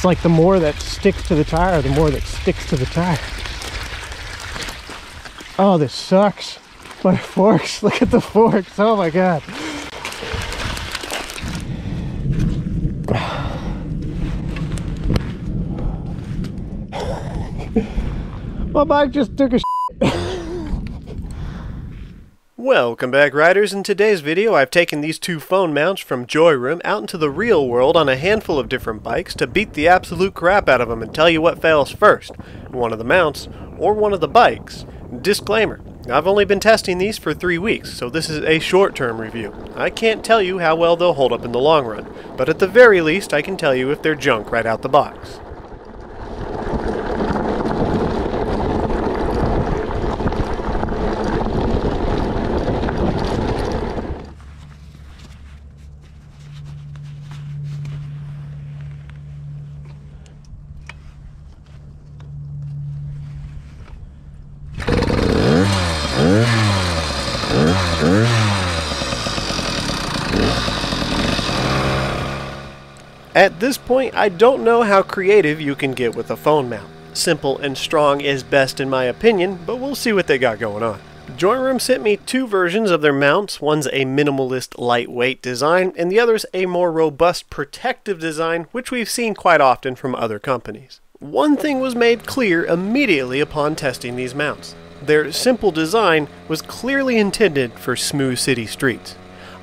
It's like the more that sticks to the tire, the more that sticks to the tire. Oh, this sucks. My forks, look at the forks, oh my god. My bike just took a Welcome back, riders. In today's video I've taken these two phone mounts from Joyroom out into the real world on a handful of different bikes to beat the absolute crap out of them and tell you what fails first, one of the mounts or one of the bikes. Disclaimer, I've only been testing these for 3 weeks, so this is a short-term review. I can't tell you how well they'll hold up in the long run, but at the very least I can tell you if they're junk right out the box. At this point, I don't know how creative you can get with a phone mount. Simple and strong is best in my opinion, but we'll see what they got going on. Joyroom sent me two versions of their mounts. One's a minimalist, lightweight design, and the other's a more robust, protective design, which we've seen quite often from other companies. One thing was made clear immediately upon testing these mounts. Their simple design was clearly intended for smooth city streets.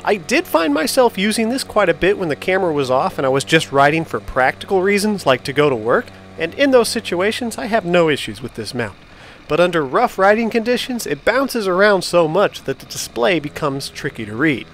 I did find myself using this quite a bit when the camera was off and I was just riding for practical reasons like to go to work, and in those situations I have no issues with this mount. But under rough riding conditions it bounces around so much that the display becomes tricky to read.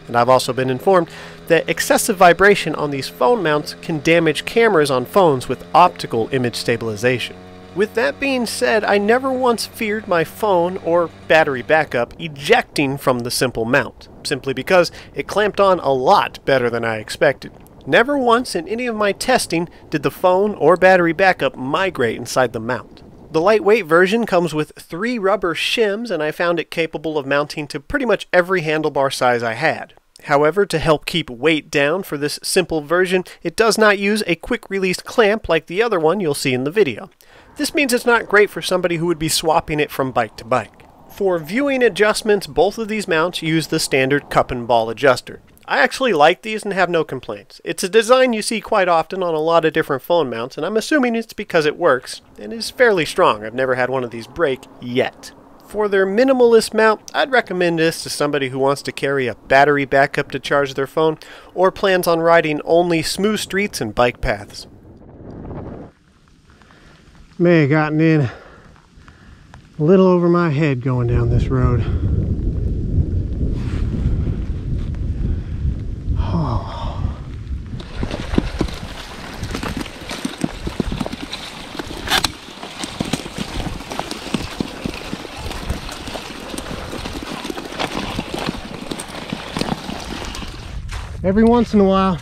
And I've also been informed that excessive vibration on these phone mounts can damage cameras on phones with optical image stabilization. With that being said, I never once feared my phone or battery backup ejecting from the simple mount, simply because it clamped on a lot better than I expected. Never once in any of my testing did the phone or battery backup migrate inside the mount. The lightweight version comes with 3 rubber shims, and I found it capable of mounting to pretty much every handlebar size I had. However, to help keep weight down for this simple version, it does not use a quick-release clamp like the other one you'll see in the video. This means it's not great for somebody who would be swapping it from bike to bike. For viewing adjustments, both of these mounts use the standard cup and ball adjuster. I actually like these and have no complaints. It's a design you see quite often on a lot of different phone mounts, and I'm assuming it's because it works and is fairly strong. I've never had one of these break yet. For their minimalist mount, I'd recommend this to somebody who wants to carry a battery backup to charge their phone or plans on riding only smooth streets and bike paths. May have gotten in a little over my head going down this road. Oh. Every once in a while,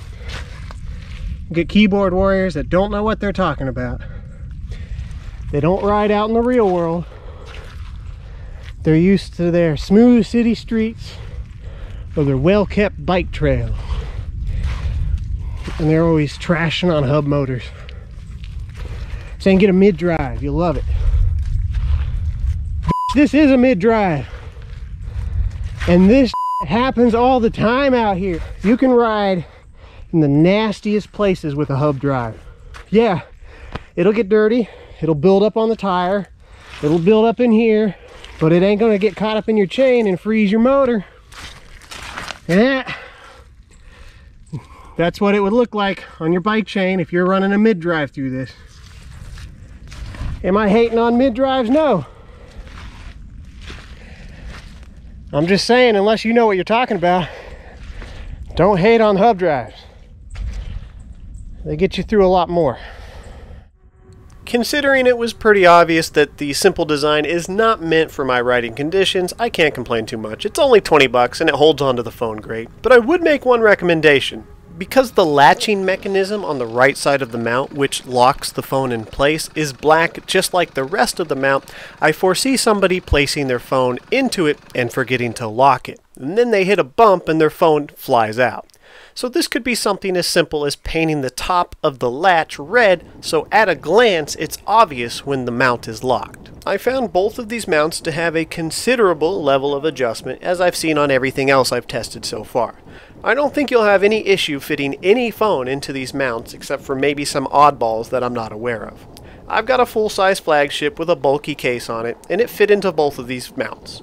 you get keyboard warriors that don't know what they're talking about. They don't ride out in the real world. They're used to their smooth city streets or their well-kept bike trails. And they're always trashing on hub motors. Saying get a mid-drive, you'll love it. This is a mid-drive. And this happens all the time out here. You can ride in the nastiest places with a hub drive. Yeah, it'll get dirty. It'll build up on the tire, it'll build up in here, but it ain't gonna get caught up in your chain and freeze your motor. Yeah. That's what it would look like on your bike chain if you're running a mid-drive through this. Am I hating on mid-drives? No. I'm just saying, unless you know what you're talking about, don't hate on hub drives. They get you through a lot more. Considering it was pretty obvious that the simple design is not meant for my riding conditions, I can't complain too much. It's only 20 bucks and it holds onto the phone great. But I would make one recommendation. Because the latching mechanism on the right side of the mount, which locks the phone in place, is black just like the rest of the mount, I foresee somebody placing their phone into it and forgetting to lock it. And then they hit a bump and their phone flies out. So this could be something as simple as painting the top of the latch red so at a glance it's obvious when the mount is locked. I found both of these mounts to have a considerable level of adjustment, as I've seen on everything else I've tested so far. I don't think you'll have any issue fitting any phone into these mounts except for maybe some oddballs that I'm not aware of. I've got a full-size flagship with a bulky case on it, and it fit into both of these mounts.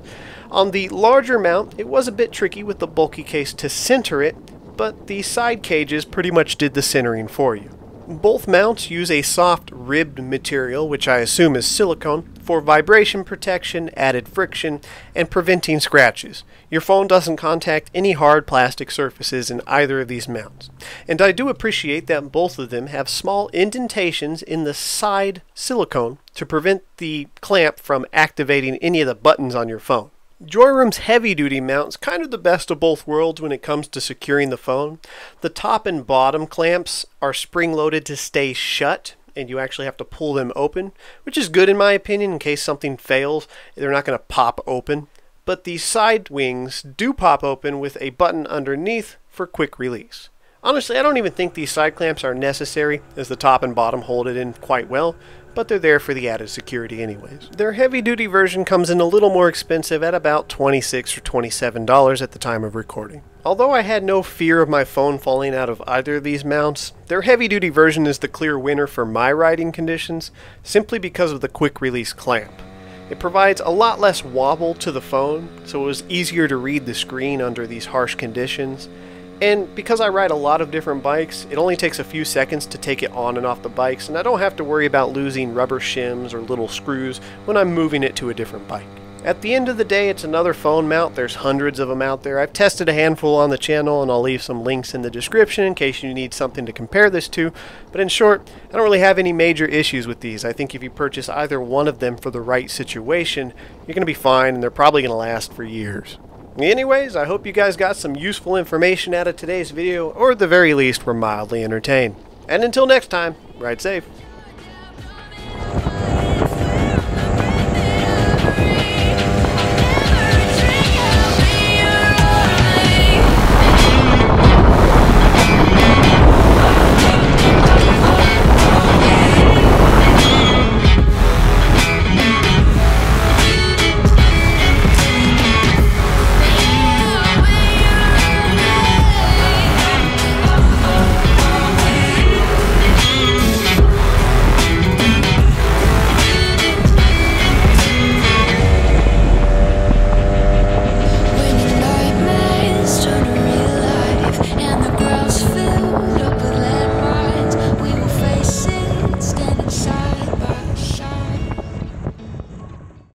On the larger mount, it was a bit tricky with the bulky case to center it, but the side cages pretty much did the centering for you. Both mounts use a soft ribbed material, which I assume is silicone, for vibration protection, added friction, and preventing scratches. Your phone doesn't contact any hard plastic surfaces in either of these mounts. And I do appreciate that both of them have small indentations in the side silicone to prevent the clamp from activating any of the buttons on your phone. Joyroom's heavy-duty mount's kind of the best of both worlds when it comes to securing the phone. The top and bottom clamps are spring-loaded to stay shut, and you actually have to pull them open, which is good in my opinion in case something fails. They're not going to pop open. But the side wings do pop open with a button underneath for quick release. Honestly, I don't even think these side clamps are necessary, as the top and bottom hold it in quite well, but they're there for the added security anyways. Their heavy-duty version comes in a little more expensive at about $26 or $27 at the time of recording. Although I had no fear of my phone falling out of either of these mounts, their heavy-duty version is the clear winner for my riding conditions, simply because of the quick-release clamp. It provides a lot less wobble to the phone, so it was easier to read the screen under these harsh conditions. And because I ride a lot of different bikes, it only takes a few seconds to take it on and off the bikes, and I don't have to worry about losing rubber shims or little screws when I'm moving it to a different bike. At the end of the day, it's another phone mount. There's hundreds of them out there. I've tested a handful on the channel, and I'll leave some links in the description in case you need something to compare this to. But in short, I don't really have any major issues with these. I think if you purchase either one of them for the right situation, you're going to be fine, and they're probably going to last for years. Anyways, I hope you guys got some useful information out of today's video, or at the very least were mildly entertained. And until next time, ride safe.